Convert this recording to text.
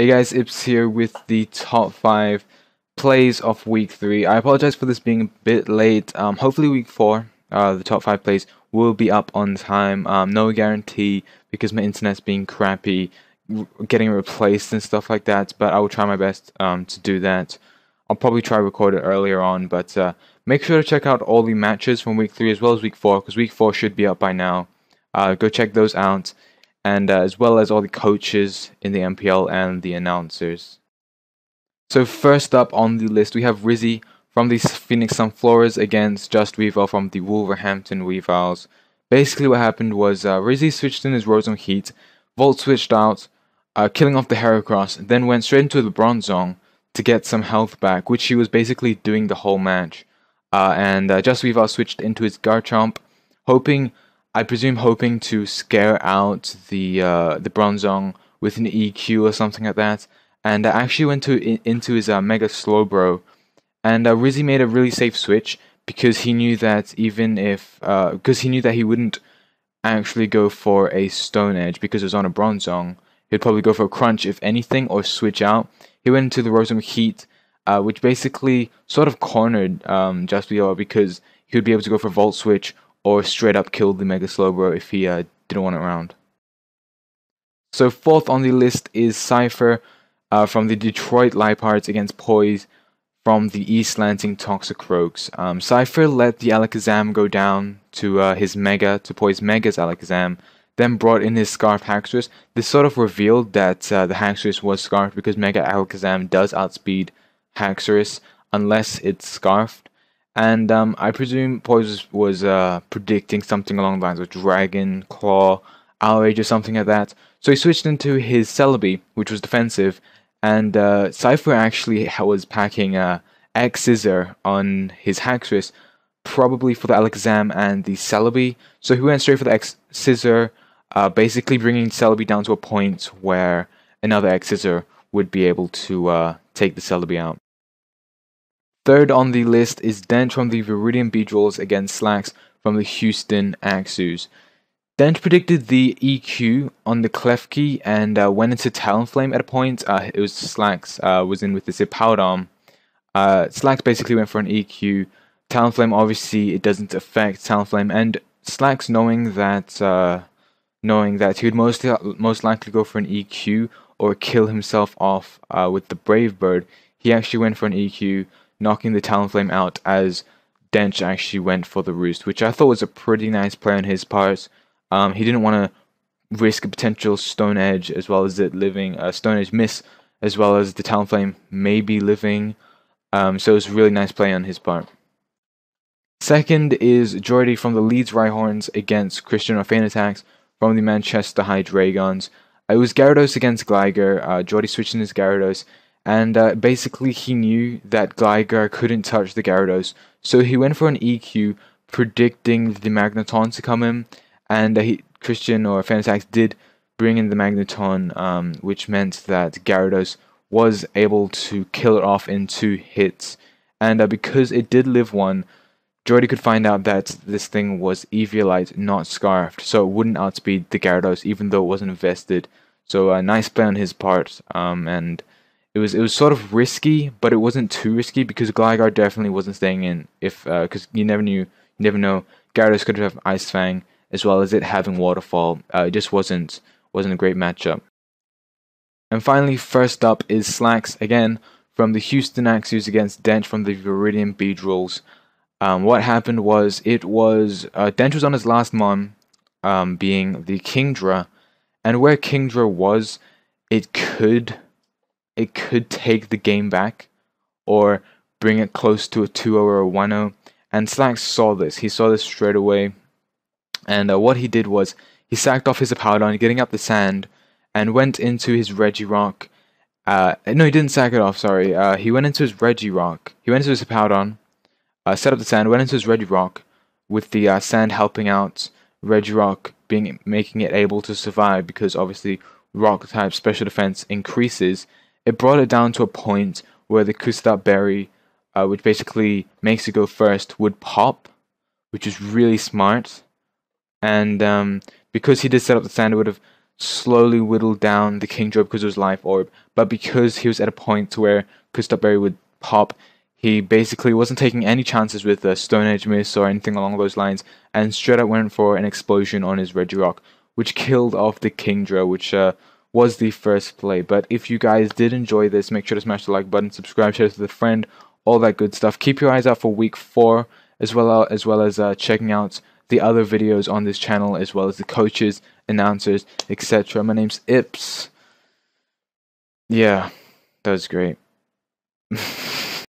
Hey guys, Ips here with the top 5 plays of week 3. I apologize for this being a bit late. Hopefully week 4, the top 5 plays will be up on time. No guarantee because my internet's being crappy, getting replaced and stuff like that, but I will try my best to do that. I'll probably try record it earlier on, but make sure to check out all the matches from week 3 as well as week 4, because week 4 should be up by now. Go check those out. And as well as all the coaches in the MPL and the announcers. So first up on the list, we have Rizzi from the Phoenix Sunflowers against Just Weavile from the Wolverhampton Weaviles. Basically what happened was Rizzi switched in his Rosum Heat, Volt switched out, killing off the Heracross, then went straight into the Bronzong to get some health back, which he was basically doing the whole match. And Just Weavile switched into his Garchomp, I presume hoping to scare out the Bronzong with an EQ or something like that, and actually went into his Mega Slowbro, and Rizzi made a really safe switch because he knew that he wouldn't actually go for a Stone Edge because it was on a Bronzong. He'd probably go for a Crunch if anything, or switch out. He went into the Rosum Heat, which basically sort of cornered Just Weavile because he would be able to go for Volt Switch or straight up killed the Mega Slowbro if he didn't want it around. So fourth on the list is Cypher from the Detroit Liepardz against Poise from the East Lansing Toxicroaks. Cypher let the Alakazam go down to his Mega, to Poise Mega's Alakazam, then brought in his Scarf Haxorus. This sort of revealed that the Haxorus was Scarfed because Mega Alakazam does outspeed Haxorus unless it's Scarfed. And I presume Poise was predicting something along the lines of Dragon, Claw, Outrage or something like that. So he switched into his Celebi, which was defensive, and Cypher actually was packing X-Scissor on his Haxorus, probably for the Alakazam and the Celebi. So he went straight for the X-Scissor, basically bringing Celebi down to a point where another X-Scissor would be able to take the Celebi out. Third on the list is Dent from the Viridian Beedrills against Slacks from the Houston Axews. Dent predicted the EQ on the Klefki and went into Talonflame at a point. It was Slacks was in with the Hippowdon. Slacks basically went for an EQ. Talonflame, obviously, it doesn't affect Talonflame, and Slacks knowing that he would most likely go for an EQ or kill himself off with the Brave Bird, he actually went for an EQ, knocking the Talonflame out as Dench actually went for the Roost, which I thought was a pretty nice play on his part. He didn't want to risk a potential Stone Edge as well as it living, Stone Edge miss, as well as the Talonflame maybe living. So it was a really nice play on his part. Second is Jordy from the Leeds Rhyhorns against Christian Attacks from the Manchester Hydreigons. It was Gyarados against Gligar. Jordy switched in his Gyarados. And basically he knew that Gligar couldn't touch the Gyarados, so he went for an EQ, predicting the Magneton to come in, and Christian or Fanatax did bring in the Magneton, which meant that Gyarados was able to kill it off in 2 hits. And because it did live 1, Jordy could find out that this thing was Eviolite, not Scarfed, so it wouldn't outspeed the Gyarados even though it wasn't invested. So a nice play on his part, and it was sort of risky, but it wasn't too risky because Gligar definitely wasn't staying in. Because you never know. Gyarados could have Ice Fang as well as it having Waterfall. It just wasn't a great matchup. And finally, first up is Slacks again from the Houston Axews against Dench from the Viridian Beedrills. What happened was Dench was on his last mon, being the Kingdra, and where Kingdra was, it could take the game back or bring it close to a 2-0 or a 1-0, and Slacks saw this. He saw this straight away, and what he did was he sacked off his Hippowdon, getting up the sand, and went into his Regirock. No, he didn't sack it off, sorry. He went into his Regirock. He went into his Hippowdon, set up the sand, went into his Regirock, with the sand helping out Regirock, making it able to survive because obviously Rock-type special defense increases. It brought it down to a point where the Kustat Berry, which basically makes it go first, would pop, which is really smart. And because he did set up the sand, it would have slowly whittled down the King Drop because it was Life Orb, but because he was at a point where Crystal Berry would pop, he basically wasn't taking any chances with the Stone Edge Miss or anything along those lines, and straight up went for an explosion on his Regirock, which killed off the Kingdra, which was the first play. But if you guys did enjoy this, make sure to smash the like button, subscribe, share it with a friend, all that good stuff. Keep your eyes out for week 4, as well as checking out the other videos on this channel, as well as the coaches, announcers, etc. My name's Ips. Yeah, that was great.